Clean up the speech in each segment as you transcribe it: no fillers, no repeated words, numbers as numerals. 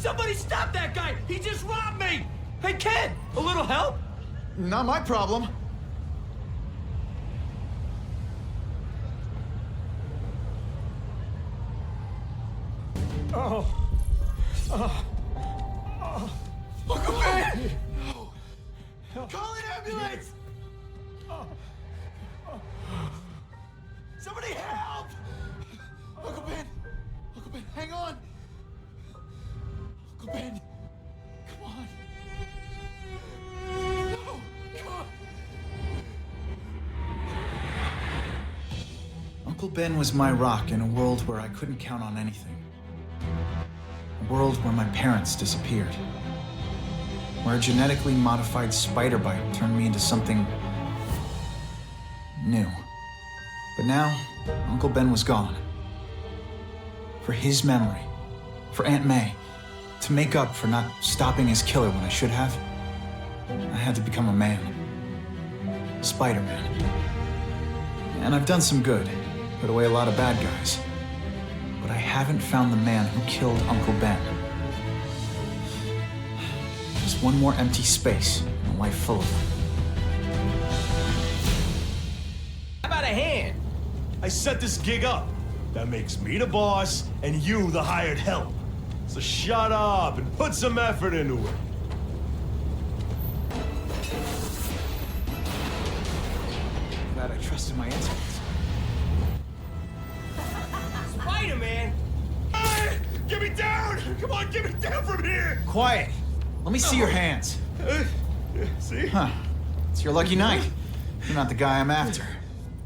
Somebody stop that guy! He just robbed me! Hey, kid! A little help? Not my problem. Uncle Ben! Call an ambulance! Somebody help! Uncle Ben! Uncle Ben, hang on! Uncle Ben! Come on! No! Come on! Uncle Ben was my rock in a world where I couldn't count on anything. A world where my parents disappeared. Where a genetically modified spider bite turned me into something new. But now, Uncle Ben was gone. For his memory, for Aunt May, to make up for not stopping his killer when I should have, I had to become a man. Spider-Man. And I've done some good, put away a lot of bad guys. But I haven't found the man who killed Uncle Ben. Just one more empty space in a life full of them. How about a hand? I set this gig up. That makes me the boss and you the hired help. So shut up and put some effort into it. Glad I trusted my instincts. Spider-Man! Hey, get me down! Come on, get me down from here! Quiet! Let me see your hands. See? Huh. It's your lucky night. You're not the guy I'm after.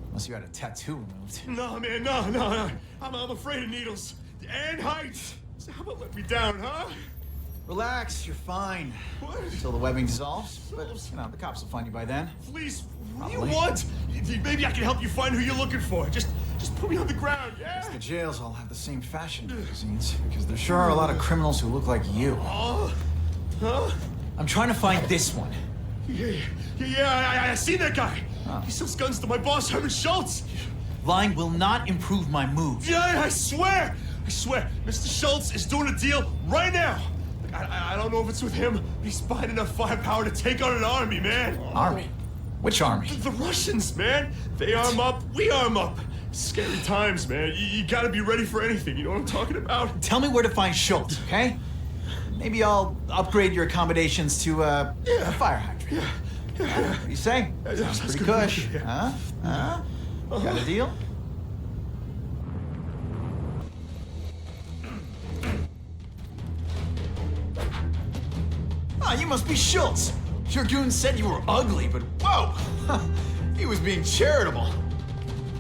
Unless you had a tattoo removed. No, man, no. I'm afraid of needles. And heights. So how about let me down, huh? Relax, you're fine. What? Until the webbing dissolves. But, you know, the cops will find you by then. Please, what do Probably. you want? Maybe I can help you find who you're looking for. Just put me on the ground, yeah? The jails all have the same fashion magazines, because there sure are a lot of criminals who look like you. Oh? Huh? I'm trying to find this one. Yeah, I see that guy. Oh. He sells guns to my boss, Herman Schultz. Lying will not improve my mood. Yeah, I swear. Mr. Schultz is doing a deal right now. Look, I don't know if it's with him, but he's buying enough firepower to take on an army, man. Army? Which army? The Russians, man. They arm up, we arm up. Scary times, man. You gotta be ready for anything. You know what I'm talking about? Tell me where to find Schultz, okay? Maybe I'll upgrade your accommodations to a fire hydrant. Yeah. What do you say? Sounds pretty good. cush. Yeah. Huh? Got a deal? Ah, you must be Schultz. Your goon said you were ugly, but whoa! He was being charitable.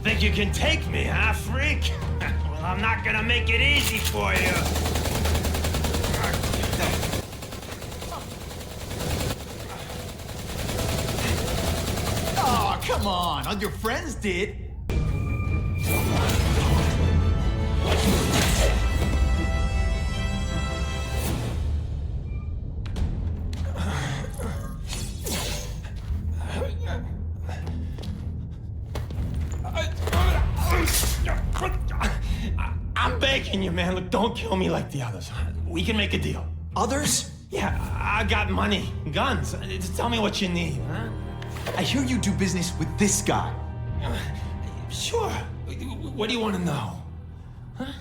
Think you can take me, huh, freak? Well, I'm not gonna make it easy for you. Oh, come on. All your friends did. I'm begging you, man. Look, don't kill me like the others. We can make a deal. Others? Yeah, I got money, guns. Just tell me what you need, huh? I hear you do business with this guy. Sure. What do you want to know? Huh?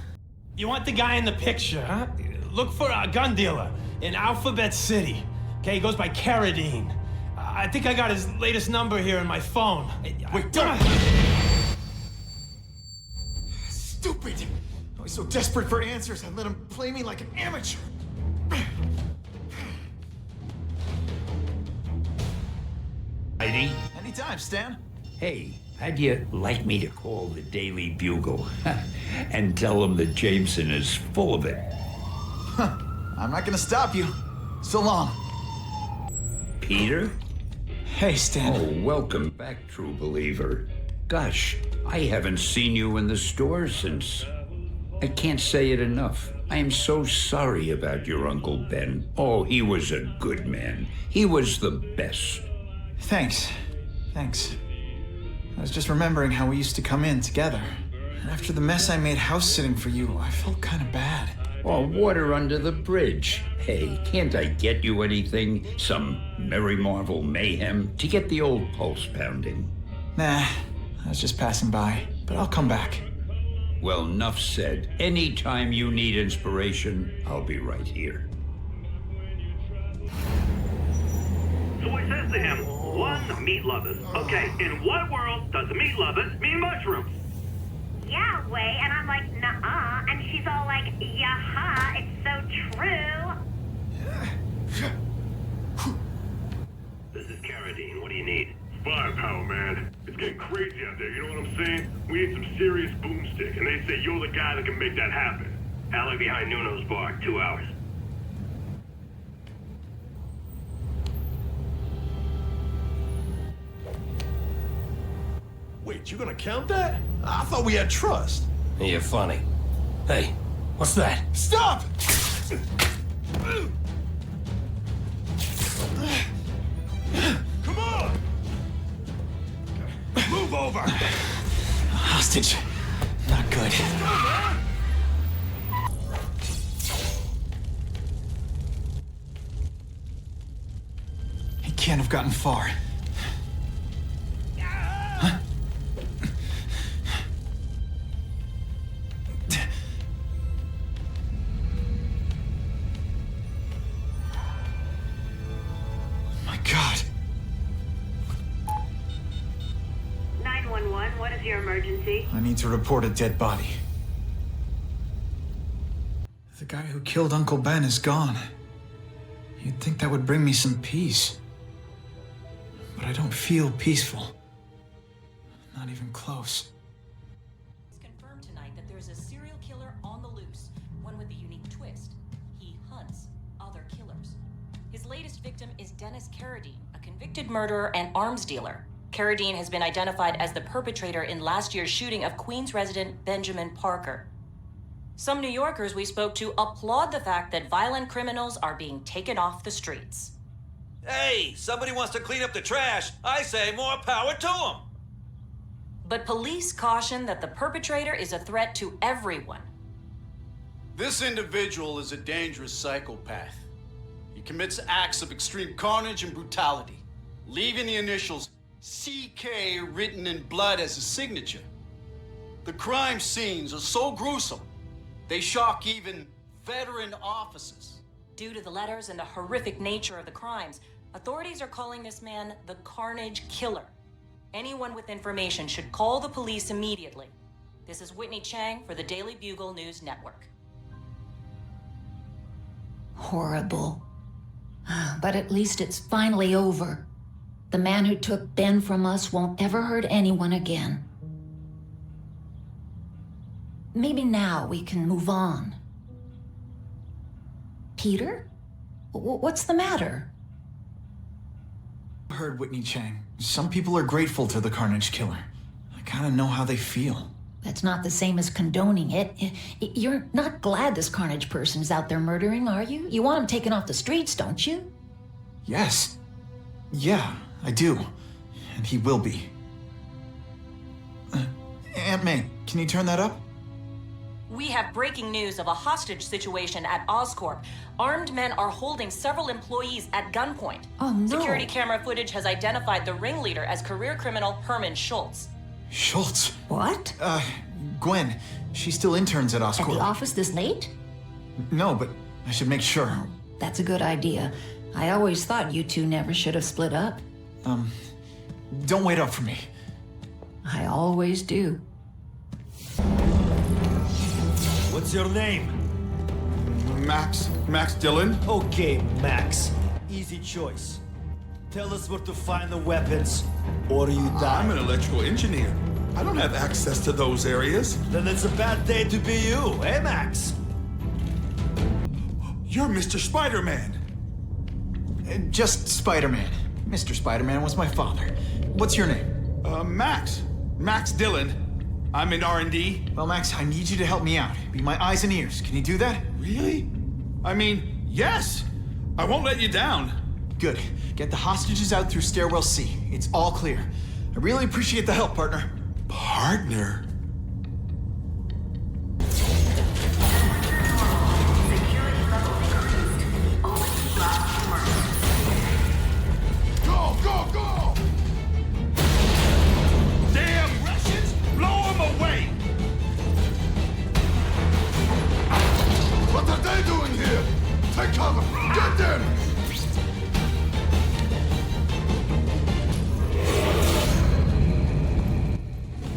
You want the guy in the picture, huh? Look for a gun dealer in Alphabet City. Okay, he goes by Carradine. I think I got his latest number here in my phone. Wait, don't! Stupid! I was so desperate for answers, I let him play me like an amateur. Heidi? Anytime, Stan. Hey, how'd you like me to call the Daily Bugle and tell them that Jameson is full of it? I'm not gonna stop you. So long. Peter? Hey, Stan. Oh, welcome back, true believer. Gosh, I haven't seen you in the store since... I can't say it enough. I am so sorry about your Uncle Ben. Oh, he was a good man. He was the best. Thanks. I was just remembering how we used to come in together. And after the mess I made house sitting for you, I felt kind of bad. or water under the bridge. Hey, can't I get you anything? Some Merry Marvel mayhem to get the old pulse pounding? Nah, I was just passing by, but I'll come back. Well, enough said. Anytime you need inspiration, I'll be right here. So he says to him, one, meat lovers. Okay, in what world does meat lovers mean mushrooms? Yeah, way, and I'm like, nuh-uh, and she's all like, yeah-ha, it's so true. This is Carradine. What do you need? Firepower, man. It's getting crazy out there, you know what I'm saying? We need some serious boomstick, and they say you're the guy that can make that happen. Alley behind Nuno's bar, 2 hours. Wait, you gonna count that? I thought we had trust. You're funny. Hey, what's that? Stop! Come on! Move over! Hostage. Not good. He can't have gotten far. Huh? My God. 911, what is your emergency? I need to report a dead body. The guy who killed Uncle Ben is gone. You'd think that would bring me some peace. But I don't feel peaceful. Not even close. It's confirmed tonight that there's a serial killer on the loose, one with a unique twist. He hunts other killers. His latest victim is Dennis Carradine, a convicted murderer and arms dealer. Carradine has been identified as the perpetrator in last year's shooting of Queens resident Benjamin Parker. Some New Yorkers we spoke to applaud the fact that violent criminals are being taken off the streets. Hey, somebody wants to clean up the trash. I say more power to them. But police caution that the perpetrator is a threat to everyone. This individual is a dangerous psychopath. He commits acts of extreme carnage and brutality, leaving the initials CK written in blood as a signature. The crime scenes are so gruesome, they shock even veteran officers. Due to the letters and the horrific nature of the crimes, authorities are calling this man the Carnage Killer. Anyone with information should call the police immediately. This is Whitney Chang for the Daily Bugle News Network. Horrible. But at least it's finally over. The man who took Ben from us won't ever hurt anyone again. Maybe now we can move on. Peter? What's the matter? I heard Whitney Chang. Some people are grateful to the Carnage Killer. I kind of know how they feel. That's not the same as condoning it. You're not glad this Carnage person's out there murdering, are you? You want him taken off the streets, don't you? Yes. Yeah, I do. And he will be. Aunt May, can you turn that up? We have breaking news of a hostage situation at Oscorp. Armed men are holding several employees at gunpoint. Oh, no. Security camera footage has identified the ringleader as career criminal Herman Schultz. Schultz? What? Gwen. She still interns at At Oscorp. the office this late? No, but I should make sure. That's a good idea. I always thought you two never should have split up. Don't wait up for me. I always do. What's your name? Max Dillon? Okay, Max. Easy choice. Tell us where to find the weapons, or you die. I'm an electrical engineer. I don't have access to those areas. Then it's a bad day to be you, eh, Max? You're Mr. Spider-Man. Just Spider-Man. Mr. Spider-Man was my father. What's your name? Max Dillon. I'm in R&D. Well, Max, I need you to help me out. Be my eyes and ears. Can you do that? Really? I mean, yes. I won't let you down. Good. Get the hostages out through stairwell C. It's all clear. I really appreciate the help, partner. Partner? Take cover! Get them!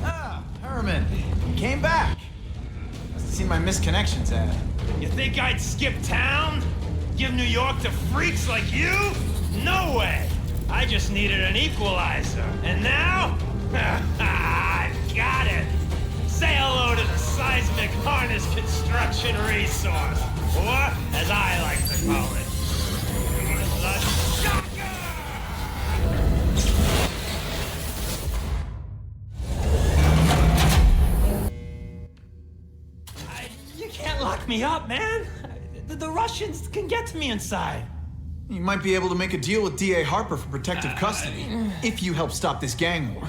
Ah, Herman. You came back. Must have seen my misconnections ad. You think I'd skip town? Give New York to freaks like you? No way! I just needed an equalizer. And now? I've got it! Say hello to the seismic harness construction resource. Or, as I like to call it, the shocker! You can't lock me up, man. The Russians can get to me inside. You might be able to make a deal with D.A. Harper for protective custody if you help stop this gang war.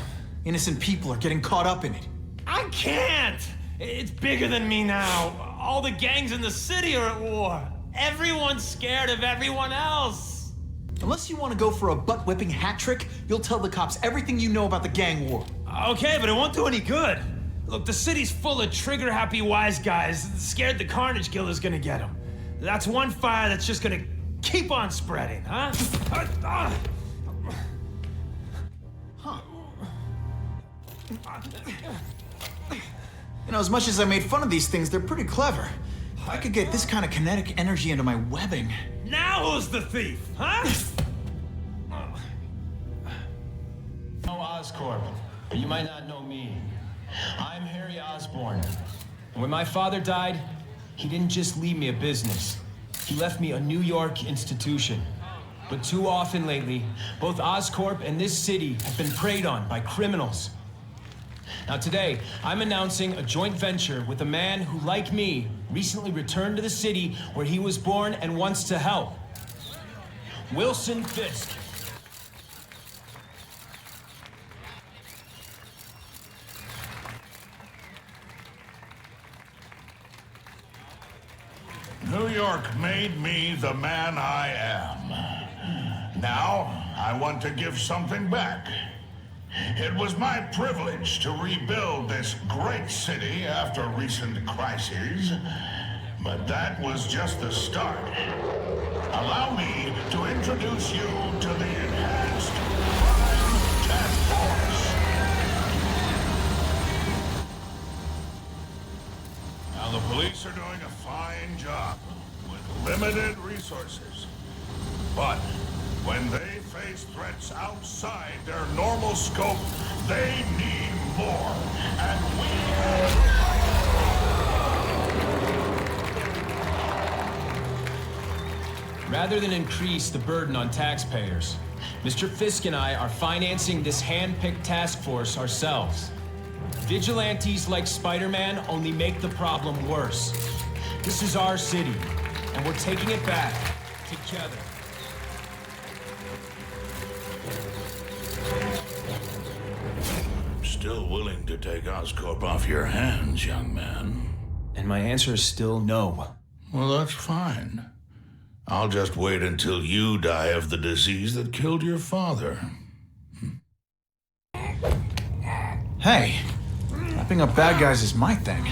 Innocent people are getting caught up in it. I can't! It's bigger than me now. All the gangs in the city are at war. Everyone's scared of everyone else. Unless you want to go for a butt-whipping hat trick, you'll tell the cops everything you know about the gang war. Okay, but it won't do any good. Look, the city's full of trigger-happy wise guys scared the Carnage Killer's gonna get them. That's one fire that's just gonna keep on spreading, huh? You know, as much as I made fun of these things, they're pretty clever. If I could get this kind of kinetic energy into my webbing... Now who's the thief, huh? know Oscorp, but you might not know me. I'm Harry Osborn. And when my father died, he didn't just leave me a business. He left me a New York institution. But too often lately, both Oscorp and this city have been preyed on by criminals. Now today, I'm announcing a joint venture with a man who, like me, recently returned to the city where he was born and wants to help. Wilson Fisk. New York made me the man I am. Now, I want to give something back. It was my privilege to rebuild this great city after recent crises, but that was just the start. Allow me to introduce you to the Enhanced Crime Task Force. Now, the police are doing a fine job with limited resources, but when they face threats outside their normal scope, they need more. And we Rather than increase the burden on taxpayers, Mr. Fisk and I are financing this hand-picked task force ourselves. Vigilantes like Spider-Man only make the problem worse. This is our city, and we're taking it back together. still willing to take Oscorp off your hands, young man. And my answer is still no. Well, that's fine. I'll just wait until you die of the disease that killed your father. Hey, wrapping up bad guys is my thing.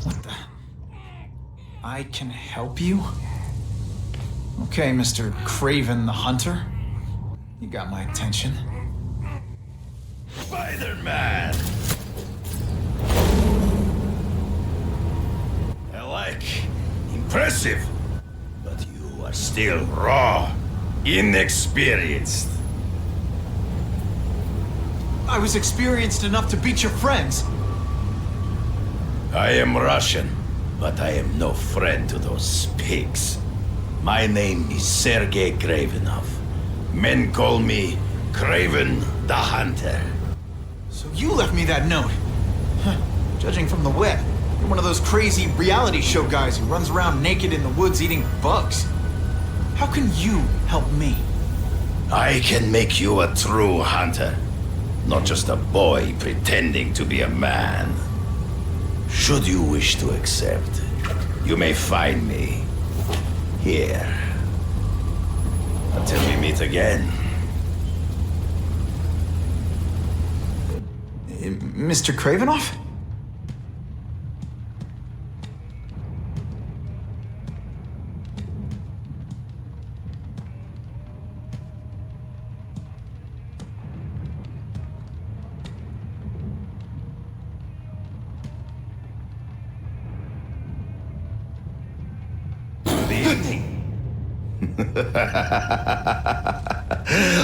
What the? I can help you? Okay, Mr. Craven the Hunter. You got my attention. Spider-Man! Impressive. But you are still raw, inexperienced. I was experienced enough to beat your friends. I am Russian, but I am no friend to those pigs. My name is Sergei Kravenov. Men call me Craven the Hunter. So you left me that note. Huh. Judging from the web, you're one of those crazy reality show guys who runs around naked in the woods eating bugs. How can you help me? I can make you a true hunter, not just a boy pretending to be a man. Should you wish to accept, you may find me here. Until we meet again. Mr. Kravenov?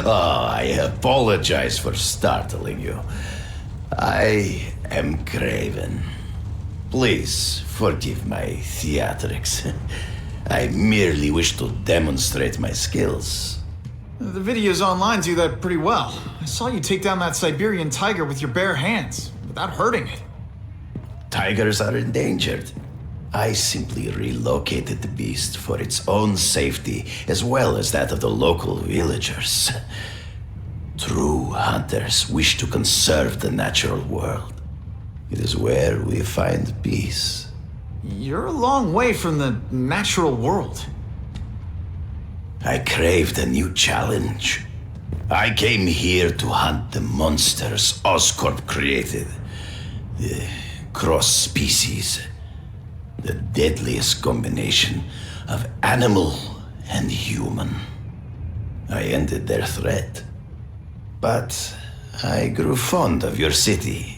Oh, I apologize for startling you. I am Craven. Please forgive my theatrics. I merely wish to demonstrate my skills. The videos online do that pretty well. I saw you take down that Siberian tiger with your bare hands, without hurting it. Tigers are endangered. I simply relocated the beast for its own safety, as well as that of the local villagers. True hunters wish to conserve the natural world. It is where we find peace. You're a long way from the natural world. I craved a new challenge. I came here to hunt the monsters Oscorp created. The cross-species. The deadliest combination of animal and human. I ended their threat. But I grew fond of your city.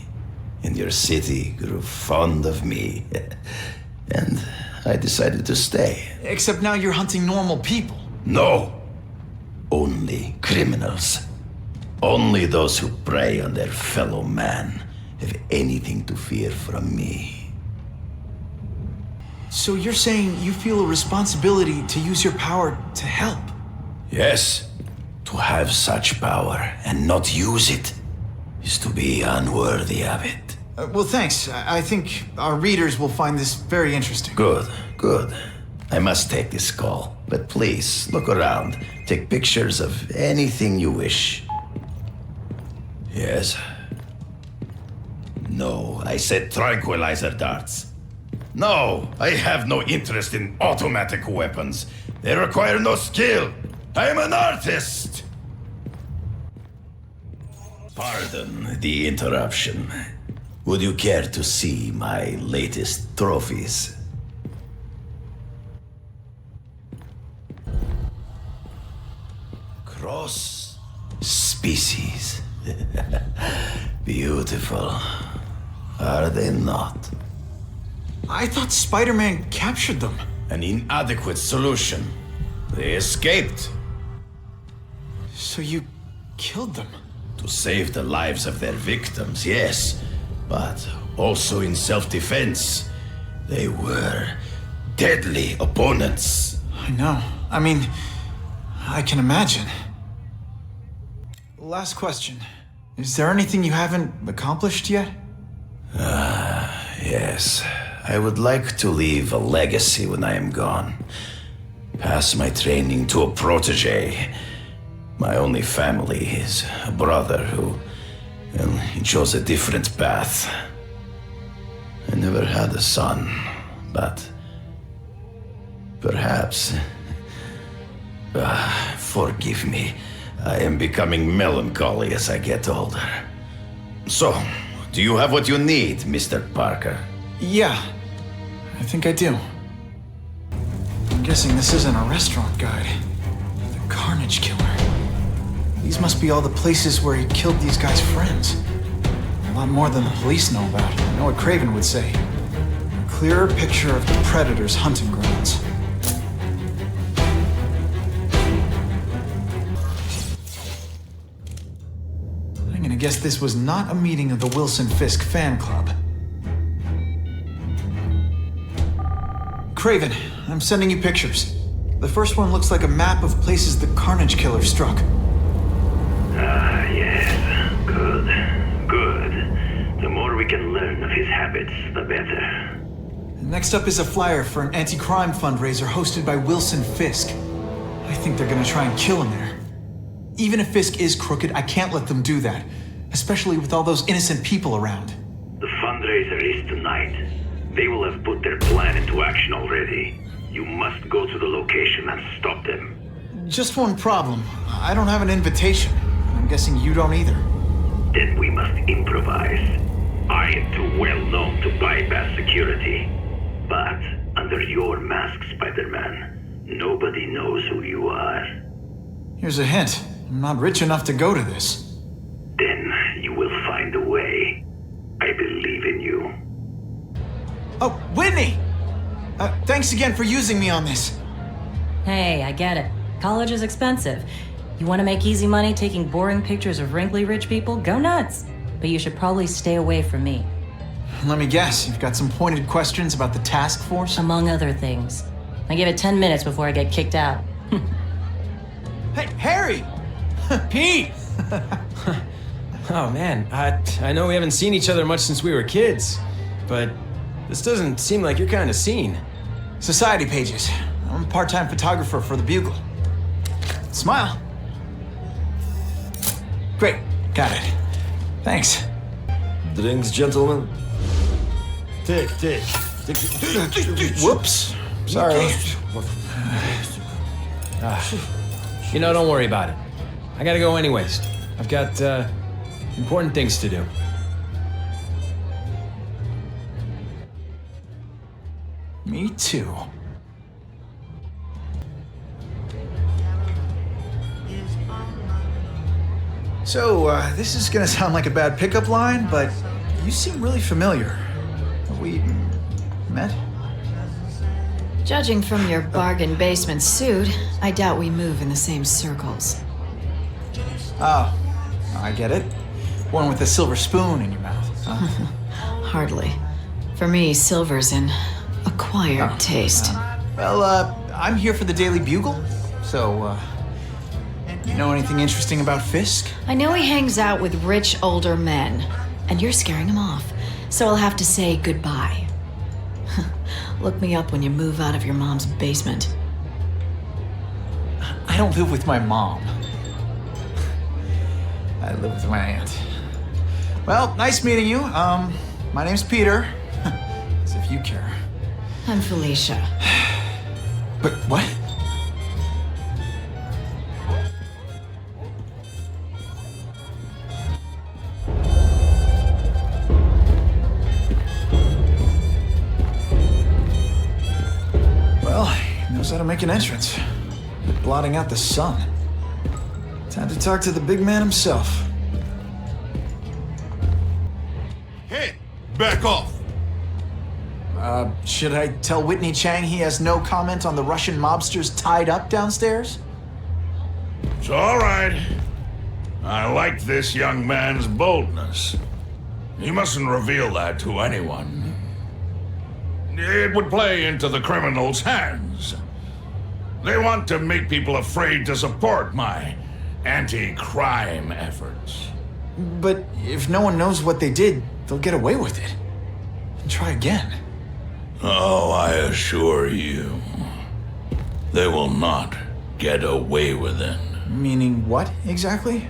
And your city grew fond of me. And I decided to stay. Except now you're hunting normal people. No. Only criminals. Only those who prey on their fellow man have anything to fear from me. So you're saying you feel a responsibility to use your power to help? Yes. To have such power and not use it is to be unworthy of it. Well, thanks. I think our readers will find this very interesting. Good, good. I must take this call, but please, look around. Take pictures of anything you wish. Yes? No, I said tranquilizer darts. No, I have no interest in automatic weapons. They require no skill. I am an artist! Pardon the interruption. Would you care to see my latest trophies? Cross species. Beautiful. Are they not? I thought Spider-Man captured them. An inadequate solution. They escaped. So you killed them? To save the lives of their victims, yes. But also in self-defense. They were deadly opponents. I know. I mean, I can imagine. Last question. Is there anything you haven't accomplished yet? Yes. I would like to leave a legacy when I am gone. Pass my training to a protege. My only family is a brother who, well, he chose a different path. I never had a son, but perhaps... forgive me. I am becoming melancholy as I get older. So, do you have what you need, Mr. Parker? Yeah, I think I do. I'm guessing this isn't a restaurant guide. The Carnage Killer. These must be all the places where he killed these guys' friends. A lot more than the police know about. I know what Craven would say. A clearer picture of the Predator's hunting grounds. I'm gonna guess this was not a meeting of the Wilson Fisk fan club. Craven, I'm sending you pictures. The first one looks like a map of places the Carnage Killer struck. Ah, yes. Good. Good. The more we can learn of his habits, the better. Next up is a flyer for an anti-crime fundraiser hosted by Wilson Fisk. I think they're gonna try and kill him there. Even if Fisk is crooked, I can't let them do that. Especially with all those innocent people around. The fundraiser is tonight. They will have put their plan into action already. You must go to the location and stop them. Just one problem. I don't have an invitation. I'm guessing you don't either. Then we must improvise. I am too well known to bypass security. But under your mask, Spider-Man, nobody knows who you are. Here's a hint. I'm not rich enough to go to this. Then you will find a way. I believe in you. Oh, Whitney! Thanks again for using me on this. Hey, I get it. College is expensive. You want to make easy money taking boring pictures of wrinkly rich people? Go nuts. But you should probably stay away from me. Let me guess, you've got some pointed questions about the task force? Among other things. I give it 10 minutes before I get kicked out. Hey, Harry! Pete! Oh man, I know we haven't seen each other much since we were kids, but this doesn't seem like your kind of scene. Society pages. I'm a part-time photographer for the Bugle. Smile. Great, got it. Thanks. Drinks, gentlemen? Take. Whoops. Sorry. You know, don't worry about it. I gotta go anyways. I've got, important things to do. Me too. So, this is gonna sound like a bad pickup line, but you seem really familiar. Have we met? Judging from your bargain basement suit, I doubt we move in the same circles. Oh, I get it. One with a silver spoon in your mouth. Huh? Hardly. For me, silver's an acquired taste. I'm here for the Daily Bugle, so, you know anything interesting about Fisk? I know he hangs out with rich older men, and you're scaring him off, so I'll have to say goodbye. Look me up when you move out of your mom's basement. I don't live with my mom. I live with my aunt. Well, nice meeting you. My name's Peter. As if you care. I'm Felicia. But what? Well, he knows how to make an entrance. Blotting out the sun. Time to talk to the big man himself. Hey, back off. Should I tell Whitney Chang he has no comment on the Russian mobsters tied up downstairs? It's all right. I like this young man's boldness. He mustn't reveal that to anyone. It would play into the criminals' hands. They want to make people afraid to support my anti-crime efforts. But if no one knows what they did, they'll get away with it. And try again. Oh, I assure you, they will not get away with it. Meaning what, exactly?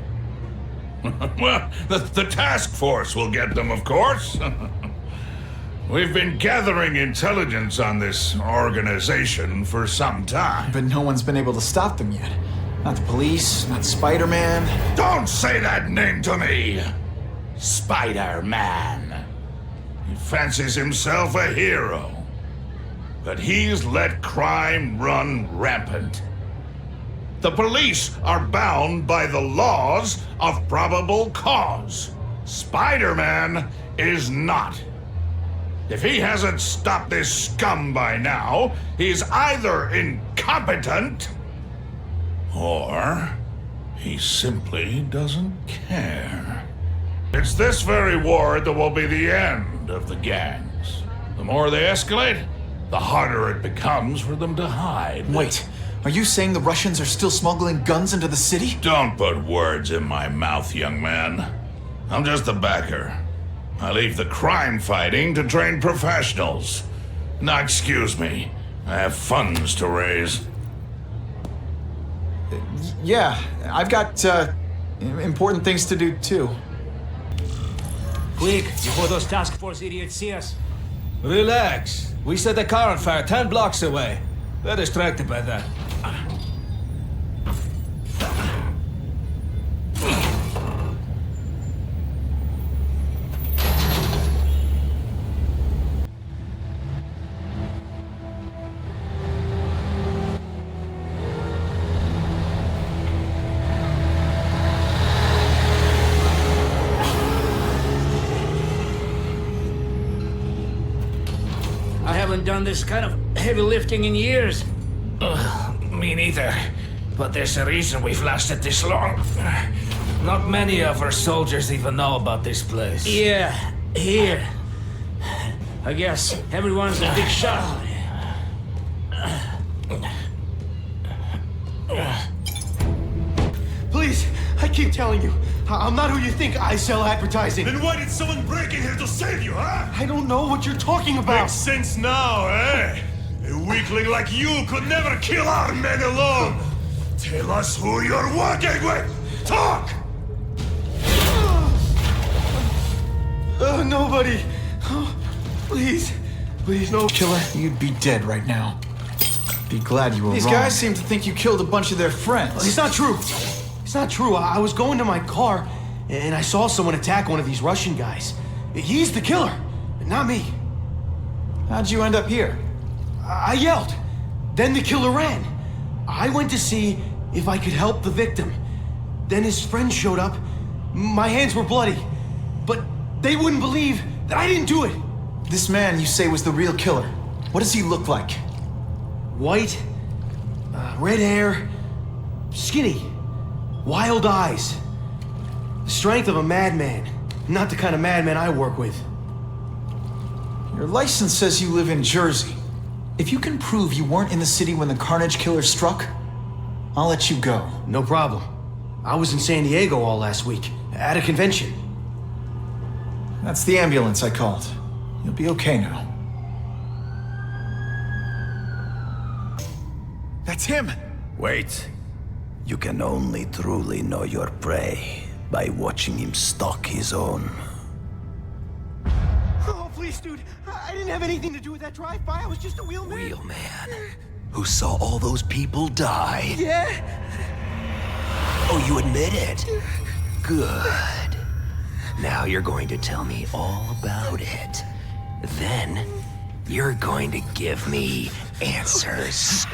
Well, the task force will get them, of course. We've been gathering intelligence on this organization for some time. But no one's been able to stop them yet. Not the police, not Spider-Man. Don't say that name to me! Spider-Man. He fancies himself a hero. But he's let crime run rampant. The police are bound by the laws of probable cause. Spider-Man is not. If he hasn't stopped this scum by now, he's either incompetent or he simply doesn't care. It's this very war that will be the end of the gangs. The more they escalate, the harder it becomes for them to hide. Wait, are you saying the Russians are still smuggling guns into the city? Don't put words in my mouth, young man. I'm just a backer. I leave the crime fighting to trained professionals. Now, excuse me. I have funds to raise. Yeah, I've got, important things to do, too. Quick, before those task force idiots see us. Relax. We set a car on fire 10 blocks away. They're distracted by that. I haven't done this kind of heavy lifting in years. Me neither. But there's a reason we've lasted this long. Not many of our soldiers even know about this place. Yeah, here. I guess everyone's a big shot. Please, I keep telling you, I'm not who you think. I sell advertising. Then why did someone break in here to save you, huh? I don't know what you're talking about. Makes sense now, eh? A weakling like you could never kill our men alone. Tell us who you're working with. Talk! Nobody. Oh, please. Please, no. Killer, you'd be dead right now. Be glad you were These wrong. guys These guys seem to think you killed a bunch of their friends. It's not true. It's not true. I was going to my car, and I saw someone attack one of these Russian guys. He's the killer, not me. How'd you end up here? I yelled. Then the killer ran. I went to see if I could help the victim. Then his friend showed up. My hands were bloody. But they wouldn't believe that I didn't do it. This man you say was the real killer. What does he look like? White, red hair, skinny, wild eyes. The strength of a madman. Not the kind of madman I work with. Your license says you live in Jersey. If you can prove you weren't in the city when the Carnage Killer struck, I'll let you go. No problem. I was in San Diego all last week, at a convention. That's the ambulance I called. You'll be okay now. That's him! Wait. You can only truly know your prey by watching him stalk his own. Oh, please, dude. I didn't have anything to do with that drive-by. I was just a wheelman. Wheelman? Who saw all those people die? Yeah? Oh, you admit it? Good. Now you're going to tell me all about it. Then, you're going to give me answers.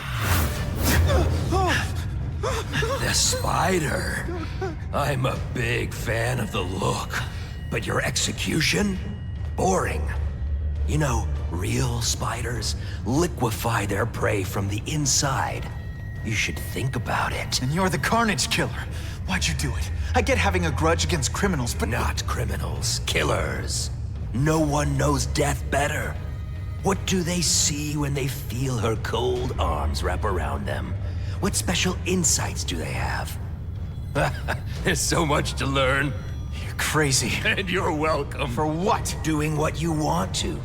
The spider. I'm a big fan of the look, but your execution? Boring. You know, real spiders liquefy their prey from the inside. You should think about it. And you're the Carnage Killer. Why'd you do it? I get having a grudge against criminals, but... Not criminals, killers. No one knows death better. What do they see when they feel her cold arms wrap around them? What special insights do they have? There's so much to learn. You're crazy. And you're welcome. For what? Doing what you want to,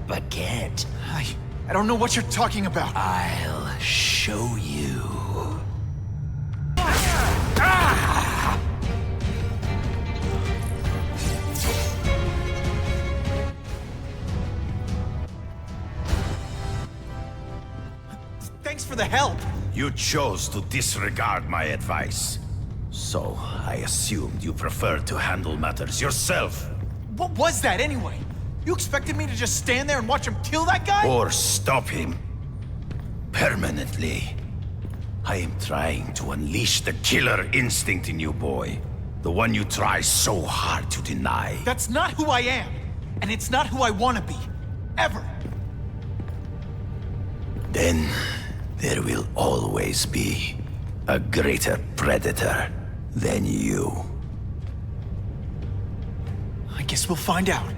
but can't. I don't know what you're talking about. I'll show you. Thanks for the help. You chose to disregard my advice. So, I assumed you preferred to handle matters yourself. What was that anyway? You expected me to just stand there and watch him kill that guy? Or stop him. Permanently. I am trying to unleash the killer instinct in you, boy. The one you try so hard to deny. That's not who I am. And it's not who I want to be. Ever. Then, there will always be a greater predator than you. I guess we'll find out.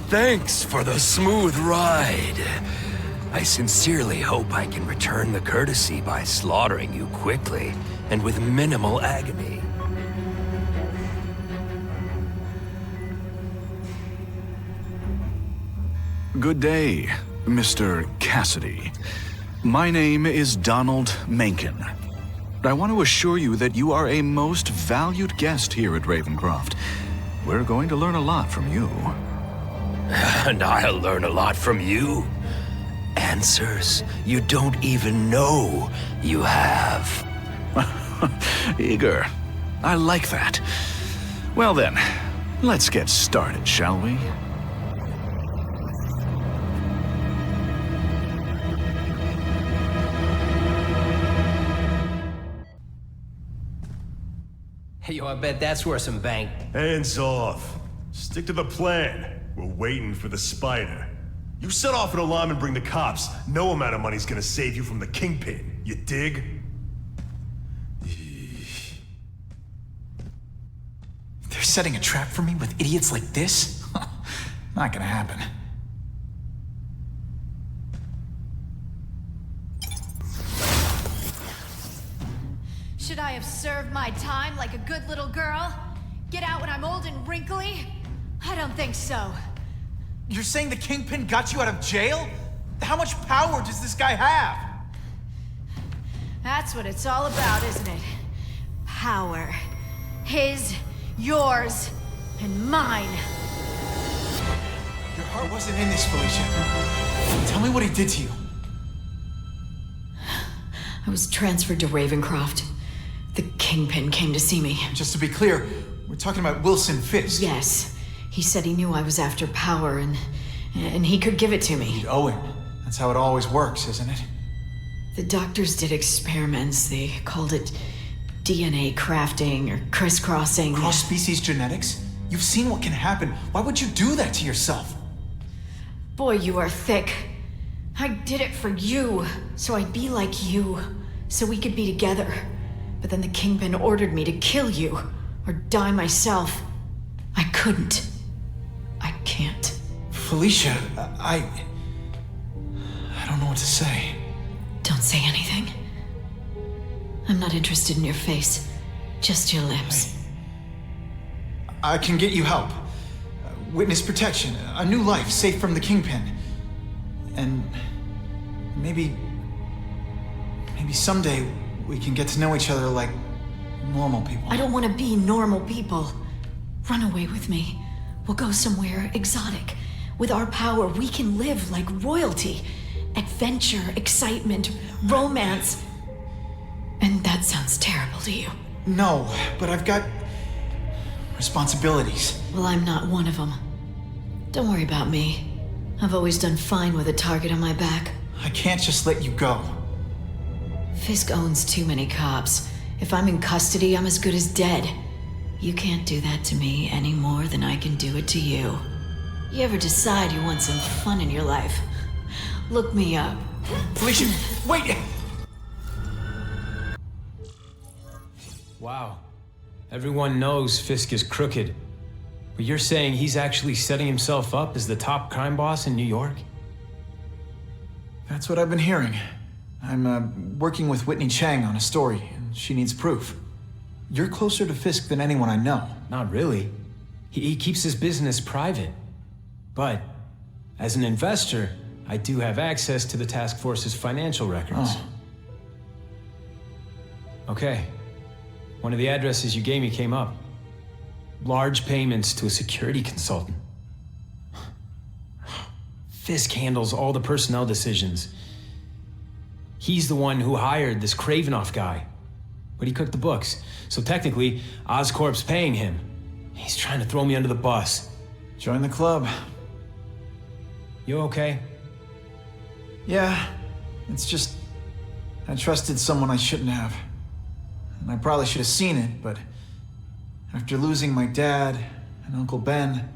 Thanks for the smooth ride. I sincerely hope I can return the courtesy by slaughtering you quickly and with minimal agony. Good day, Mr. Cassidy. My name is Donald Mencken. I want to assure you that you are a most valued guest here at Ravencroft. We're going to learn a lot from you. And I'll learn a lot from you. Answers you don't even know you have. Eager. I like that. Well then, let's get started, shall we? Yo, I bet that's worth some bank. Hands off. Stick to the plan. We're waiting for the spider. You set off an alarm and bring the cops. No amount of money's gonna save you from the kingpin. You dig? They're setting a trap for me with idiots like this? Not gonna happen. Should I have served my time like a good little girl? Get out when I'm old and wrinkly? I don't think so. You're saying the Kingpin got you out of jail? How much power does this guy have? That's what it's all about, isn't it? Power. His, yours, and mine. Your heart wasn't in this, Felicia. Tell me what he did to you. I was transferred to Ravencroft. The Kingpin came to see me. Just to be clear, we're talking about Wilson Fisk. Yes. He said he knew I was after power and he could give it to me. You'd owe him. That's how it always works, isn't it? The doctors did experiments. They called it DNA crafting or crisscrossing. Cross-species genetics? You've seen what can happen. Why would you do that to yourself? Boy, you are thick. I did it for you, so I'd be like you, so we could be together. But then the Kingpin ordered me to kill you, or die myself. I couldn't. I can't. Felicia, I don't know what to say. Don't say anything. I'm not interested in your face, just your lips. I can get you help. Witness protection, a new life safe from the Kingpin. And maybe someday we can get to know each other like normal people. I don't want to be normal people. Run away with me. We'll go somewhere exotic. With our power, we can live like royalty. Adventure, excitement, romance. And that sounds terrible to you. No, but I've got responsibilities. Well, I'm not one of them. Don't worry about me. I've always done fine with a target on my back. I can't just let you go. Fisk owns too many cops. If I'm in custody, I'm as good as dead. You can't do that to me any more than I can do it to you. You ever decide you want some fun in your life? Look me up. Felicia, wait! Wow. Everyone knows Fisk is crooked. But you're saying he's actually setting himself up as the top crime boss in New York? That's what I've been hearing. I'm working with Whitney Chang on a story, and she needs proof. You're closer to Fisk than anyone I know. Not really. He keeps his business private. But, as an investor, I do have access to the task force's financial records. Oh. Okay. One of the addresses you gave me came up. Large payments to a security consultant. Fisk handles all the personnel decisions. He's the one who hired this Kravinoff guy. But he cooked the books, so technically, Oscorp's paying him. He's trying to throw me under the bus. Join the club. You okay? Yeah, it's just... I trusted someone I shouldn't have. And I probably should have seen it, but... after losing my dad and Uncle Ben...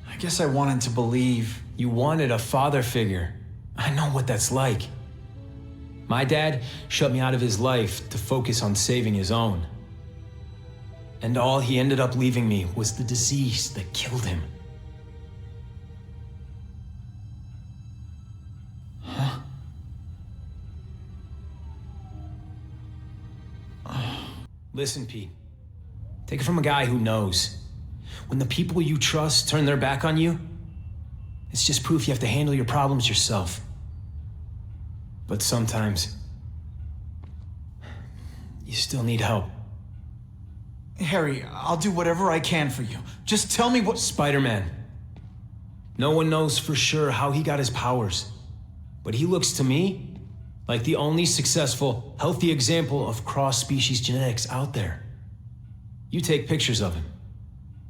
I guess I wanted to believe. You wanted a father figure. I know what that's like. My dad shut me out of his life to focus on saving his own. And all he ended up leaving me was the disease that killed him. Huh? Listen, Pete. Take it from a guy who knows. When the people you trust turn their back on you, it's just proof you have to handle your problems yourself. But sometimes, you still need help. Harry, I'll do whatever I can for you. Just tell me what— Spider-Man. No one knows for sure how he got his powers. But he looks to me like the only successful, healthy example of cross-species genetics out there. You take pictures of him.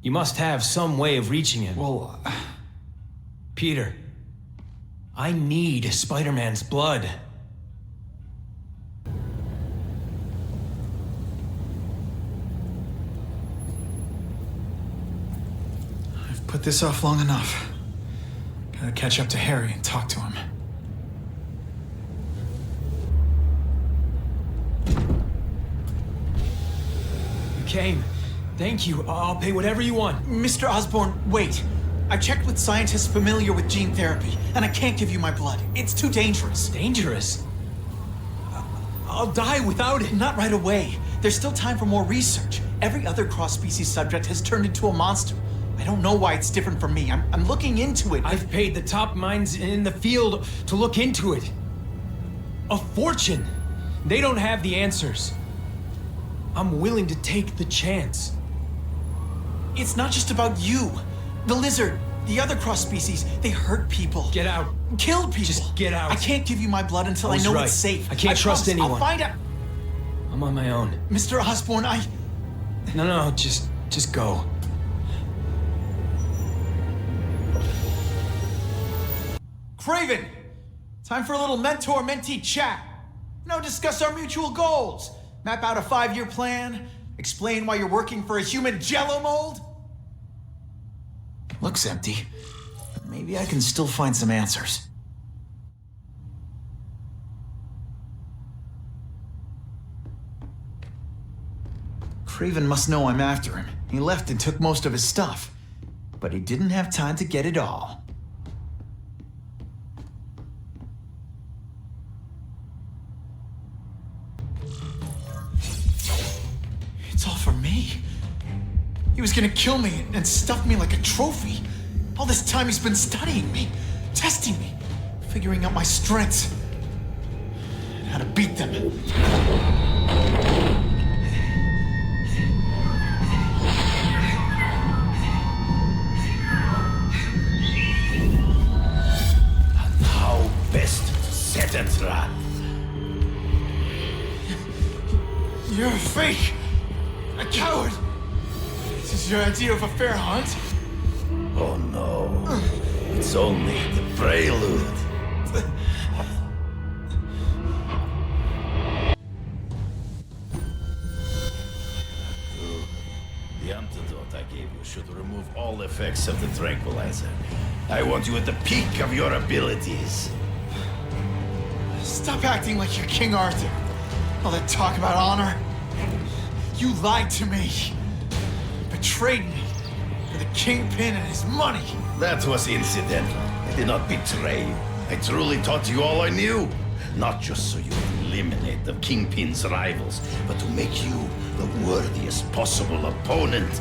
You must have some way of reaching him. Well... Peter, I need Spider-Man's blood. Put this off long enough. Gotta catch up to Harry and talk to him. You came. Thank you. I'll pay whatever you want. Mr. Osborn, wait. I checked with scientists familiar with gene therapy, and I can't give you my blood. It's too dangerous. Dangerous? I'll die without it. Not right away. There's still time for more research. Every other cross-species subject has turned into a monster. I don't know why it's different from me. I'm looking into it. I've paid the top minds in the field to look into it. A fortune. They don't have the answers. I'm willing to take the chance. It's not just about you. The lizard, the other cross-species, they hurt people. Get out. Kill people. Just get out. I can't give you my blood until I know right. it's safe. I can't trust promise. anyone. I'll find out. I'm on my own. Mr. Osborn, No, just go. Craven! Time for a little mentor-mentee chat. Discuss our mutual goals. Map out a 5-year plan. Explain why you're working for a human jello mold. Looks empty. But maybe I can still find some answers. Craven must know I'm after him. He left and took most of his stuff. But he didn't have time to get it all. It's all for me. He was gonna kill me and stuff me like a trophy. All this time he's been studying me, testing me, figuring out my strengths, and how to beat them. And how best to set a trap. You're a fake! A coward! This is your idea of a fair hunt? Oh no. It's only the prelude. The antidote I gave you should remove all effects of the tranquilizer. I want you at the peak of your abilities. Stop acting like you're King Arthur. All that talk about honor. You lied to me. Betrayed me for the Kingpin and his money. That was incidental. I did not betray you. I truly taught you all I knew. Not just so you would eliminate the Kingpin's rivals, but to make you the worthiest possible opponent.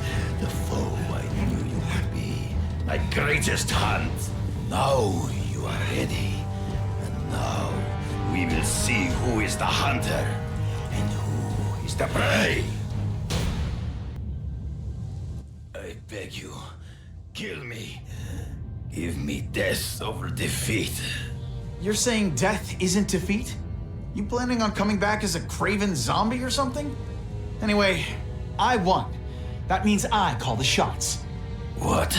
The foe I knew you would be. My greatest hunt. Now you are ready. And now we will see who is the hunter and who is the prey. I beg you, kill me. Give me death over defeat. You're saying death isn't defeat? You planning on coming back as a craven zombie or something? Anyway, I won. That means I call the shots. What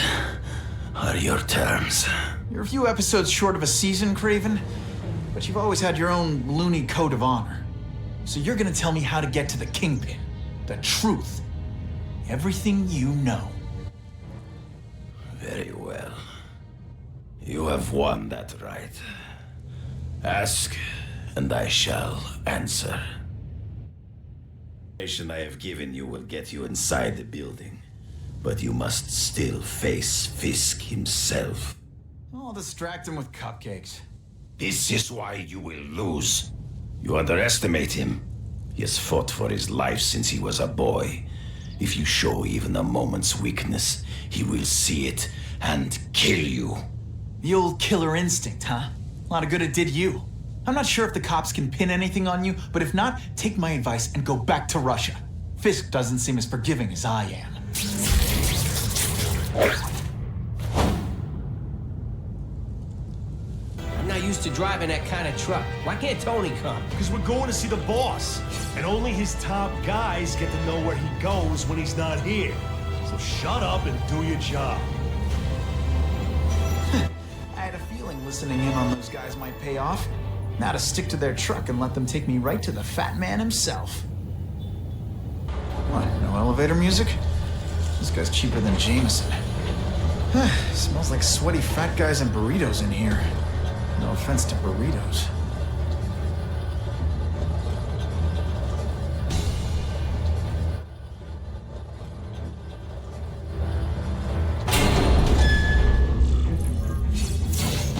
are your terms? You're a few episodes short of a season, Craven, but you've always had your own loony code of honor. So you're gonna tell me how to get to the Kingpin, the truth, everything you know. Very well. You have won that right. Ask, and I shall answer. The information I have given you will get you inside the building, but you must still face Fisk himself. I'll distract him with cupcakes. This is why you will lose. You underestimate him. He has fought for his life since he was a boy. If you show even a moment's weakness, he will see it and kill you. The old killer instinct, huh? A lot of good it did you. I'm not sure if the cops can pin anything on you, but if not, take my advice and go back to Russia. Fisk doesn't seem as forgiving as I am. I'm not used to driving that kind of truck. Why can't Tony come? Because we're going to see the boss. And only his top guys get to know where he goes when he's not here. So shut up and do your job. I had a feeling listening in on those guys might pay off. Now to stick to their truck and let them take me right to the fat man himself. What, no elevator music? This guy's cheaper than Jameson. Smells like sweaty fat guys and burritos in here. No offense to burritos.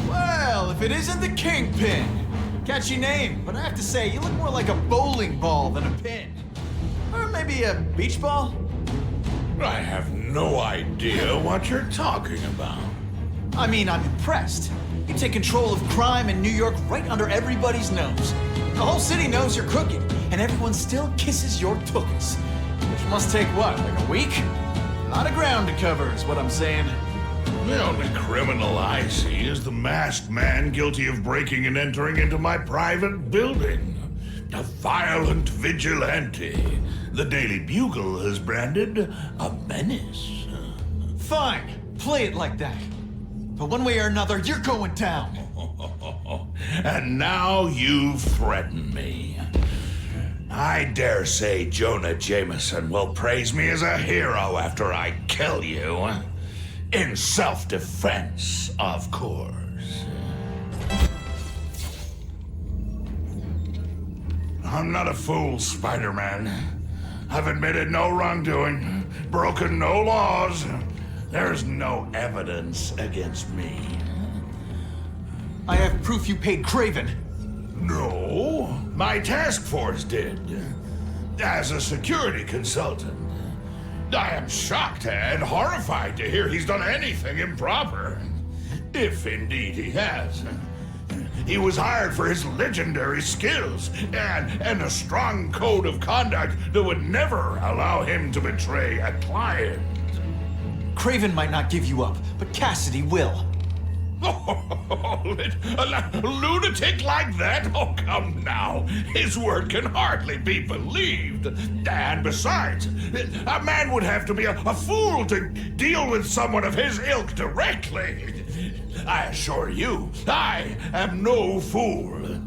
Well, if it isn't the Kingpin! Catchy name, but I have to say, you look more like a bowling ball than a pin. Or maybe a beach ball? I have no idea what you're talking about. I mean, I'm impressed. You take control of crime in New York right under everybody's nose. The whole city knows you're crooked, and everyone still kisses your tuchus. Which must take what, like a week? A lot of ground to cover is what I'm saying. The only criminal I see is the masked man guilty of breaking and entering into my private building. A violent vigilante. The Daily Bugle has branded a menace. Fine, play it like that. But one way or another, you're going down. And now you've threatened me. I dare say Jonah Jameson will praise me as a hero after I kill you. In self-defense, of course. I'm not a fool, Spider-Man. I've admitted no wrongdoing, broken no laws. There's no evidence against me. I have proof you paid Kraven. No, my task force did. As a security consultant. I am shocked and horrified to hear he's done anything improper. If indeed he has. He was hired for his legendary skills and a strong code of conduct that would never allow him to betray a client. Kraven might not give you up, but Cassidy will. A lunatic like that? Oh, come now. His word can hardly be believed. And besides, a man would have to be a fool to deal with someone of his ilk directly. I assure you, I am no fool.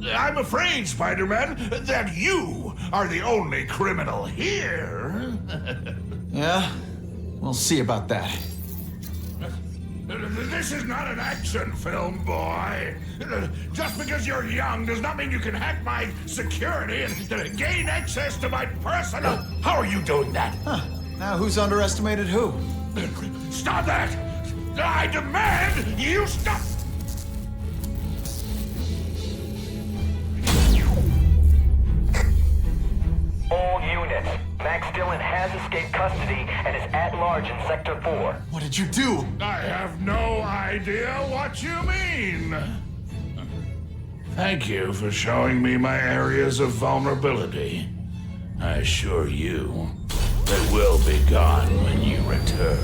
I'm afraid, Spider-Man, that you are the only criminal here. Yeah? We'll see about that. This is not an action film, boy. Just because you're young does not mean you can hack my security and gain access to my personal... How are you doing that? Huh. Now who's underestimated who? Stop that! I demand you stop! All units. Max Dillon has escaped custody and is at large in Sector 4. What did you do? I have no idea what you mean. Thank you for showing me my areas of vulnerability. I assure you, they will be gone when you return.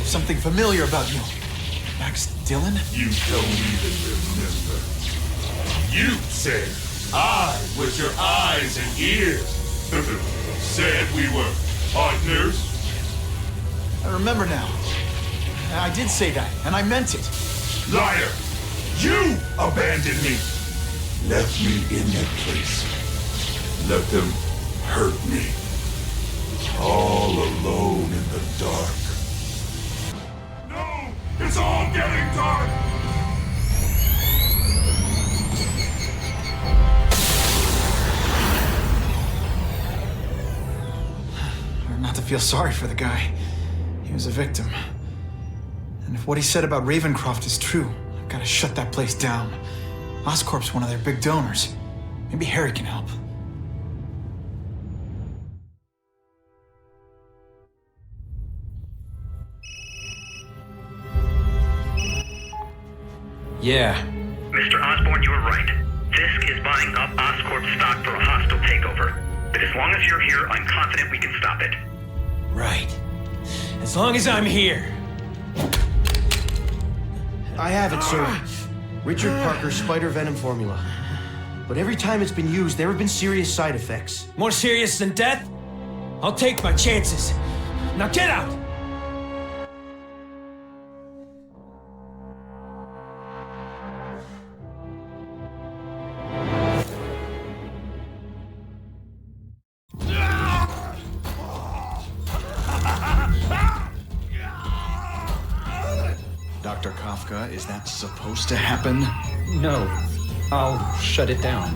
Something familiar about you. Max Dillon? You don't even remember. You said I was your eyes and ears. Said we were partners. I remember now. I did say that, and I meant it. Liar! You abandoned me. Left me in that place. Let them hurt me. All alone in the dark. No! It's all getting dark! Not to feel sorry for the guy. He was a victim. And if what he said about Ravencroft is true, I've got to shut that place down. Oscorp's one of their big donors. Maybe Harry can help. Yeah. Mr. Osborn, you were right. Fisk is buying up Oscorp stock for a hostile takeover. But as long as you're here, I'm confident we can stop it. Right. As long as I'm here. I have it, sir. Richard Parker's spider venom formula. But every time it's been used, there have been serious side effects. More serious than death? I'll take my chances. Now get out! Dr. Kafka, is that supposed to happen? No. I'll shut it down.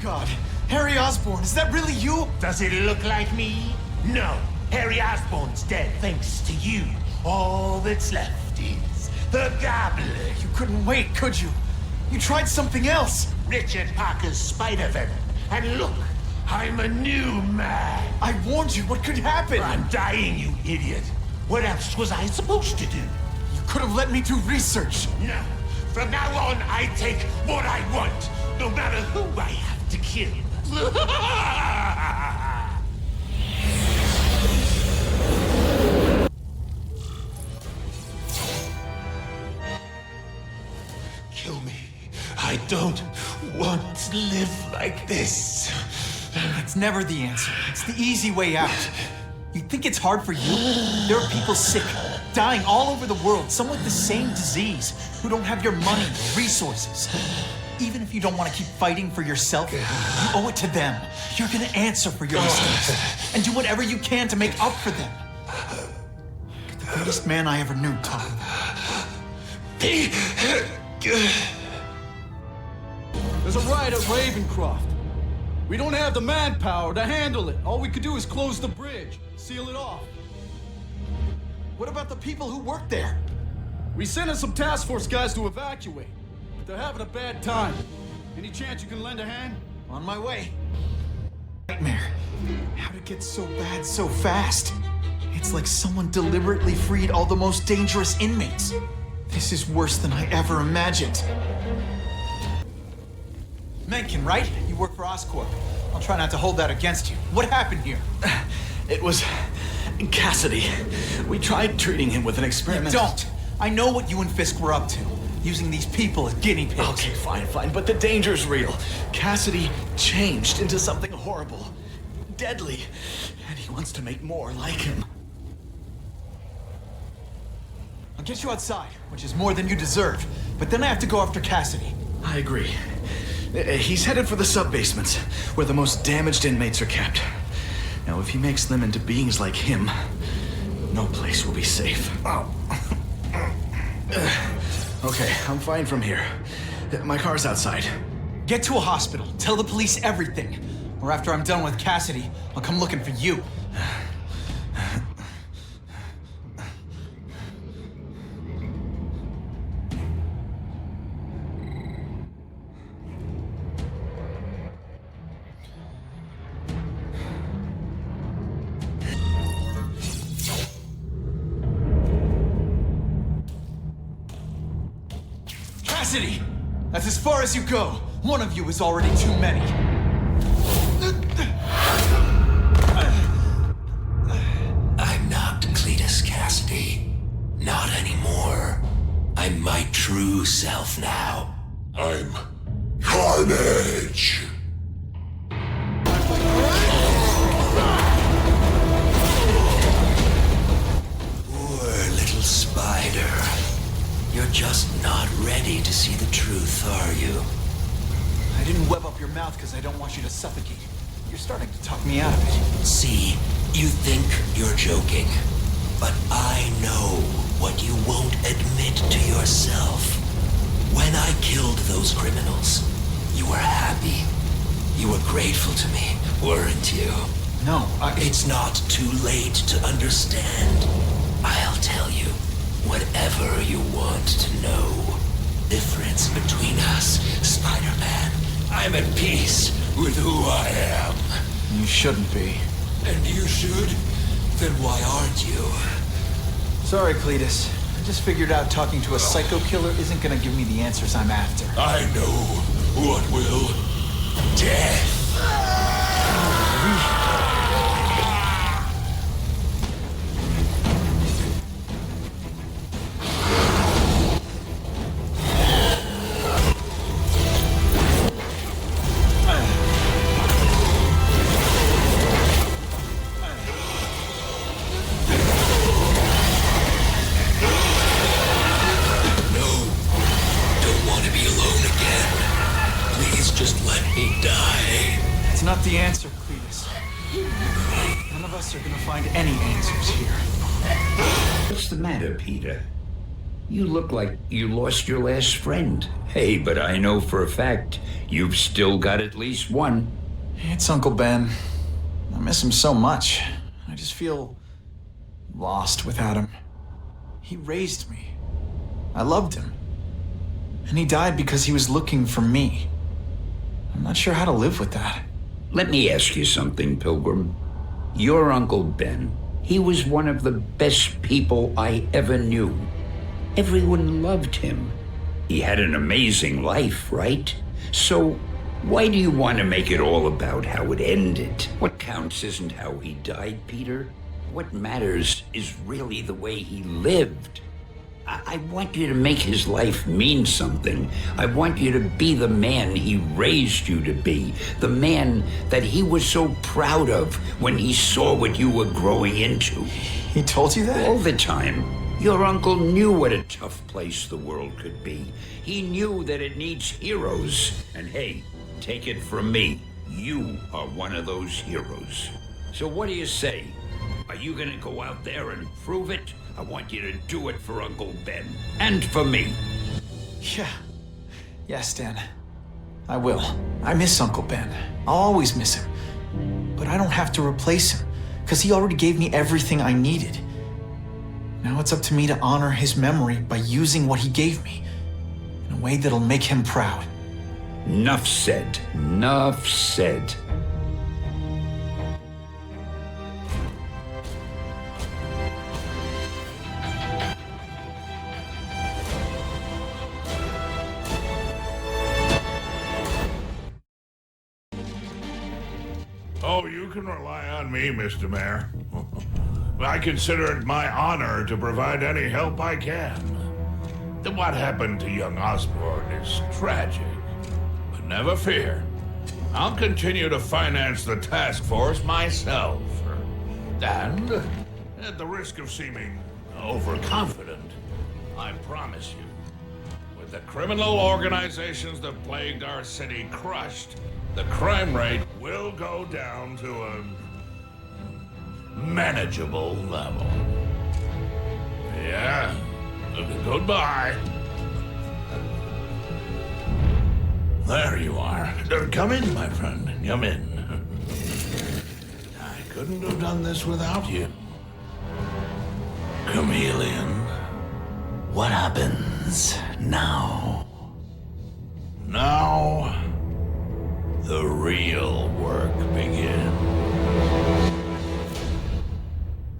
God, Harry Osborn, is that really you? Does it look like me? No. Harry Osborn's dead thanks to you. All that's left is the Goblin. You couldn't wait, could you? You tried something else. Richard Parker's spider venom. And look, I'm a new man. I warned you. What could happen? I'm dying, you idiot. What else was I supposed to do? You could have let me do research. No. From now on, I take what I want, no matter who I have to kill. Kill me. I don't want to live like this. It's never the answer. It's the easy way out. You think it's hard for you? There are people sick, dying all over the world, some with the same disease, who don't have your money, resources. Even if you don't want to keep fighting for yourself, you owe it to them. You're gonna answer for your mistakes and do whatever you can to make up for them. The greatest man I ever knew, Tom. There's a riot at Ravencroft. We don't have the manpower to handle it. All we could do is close the bridge, seal it off. What about the people who work there? We sent in some task force guys to evacuate. But they're having a bad time. Any chance you can lend a hand? On my way. Nightmare. How'd it get so bad so fast? It's like someone deliberately freed all the most dangerous inmates. This is worse than I ever imagined. Mencken, right? You work for Oscorp. I'll try not to hold that against you. What happened here? It was Cassidy. We tried treating him with an experiment. Don't! I know what you and Fisk were up to. Using these people as guinea pigs. Okay, fine, but the danger's real. Cassidy changed into something horrible, deadly, and he wants to make more like him. I'll get you outside, which is more than you deserve. But then I have to go after Cassidy. I agree. He's headed for the sub-basements, where the most damaged inmates are kept. Now, if he makes them into beings like him, no place will be safe. Okay, I'm fine from here. My car's outside. Get to a hospital. Tell the police everything. Or after I'm done with Cassidy, I'll come looking for you. Cassidy! That's as far as you go. One of you is already too many. I'm not Cletus Cassidy. Not anymore. I'm my true self now. I'm Carnage! Poor little spider. You're just not ready to see the truth, are you? I didn't web up your mouth because I don't want you to suffocate. You're starting to talk me out of it. See, you think you're joking, but I know what you won't admit to yourself. When I killed those criminals, you were happy. You were grateful to me, weren't you? No, It's not too late to understand. I'll tell you whatever you want to know. Difference between us, Spider-Man. I'm at peace with who I am. You shouldn't be. And you should? Then why aren't you? Sorry, Cletus. I just figured out talking to a psycho killer isn't gonna give me the answers I'm after. I know what will. Death. The answer, Cletus. None of us are gonna find any answers here. What's the matter, Peter? You look like you lost your last friend. Hey, but I know for a fact you've still got at least one. It's Uncle Ben. I miss him so much. I just feel lost without him. He raised me. I loved him. And he died because he was looking for me. I'm not sure how to live with that. Let me ask you something, Pilgrim. Your Uncle Ben, he was one of the best people I ever knew. Everyone loved him. He had an amazing life, right? So why do you want to make it all about how it ended? What counts isn't how he died, Peter. What matters is really the way he lived. I want you to make his life mean something. I want you to be the man he raised you to be. The man that he was so proud of when he saw what you were growing into. He told you that? All the time. Your uncle knew what a tough place the world could be. He knew that it needs heroes. And hey, take it from me, you are one of those heroes. So what do you say? Are you gonna go out there and prove it? I want you to do it for Uncle Ben. And for me. Yeah. Yes, Dan. I will. I miss Uncle Ben. I'll always miss him. But I don't have to replace him, because he already gave me everything I needed. Now it's up to me to honor his memory by using what he gave me in a way that'll make him proud. Nuff said. Nuff said. Oh, you can rely on me, Mr. Mayor. I consider it my honor to provide any help I can. What happened to young Osborn is tragic, but never fear. I'll continue to finance the task force myself. And, at the risk of seeming overconfident, I promise you, with the criminal organizations that plagued our city crushed, the crime rate will go down to a manageable level. Yeah, goodbye. There you are. Come in, my friend. Come in. I couldn't have done this without you. Chameleon. What happens now? Now, the real work begins.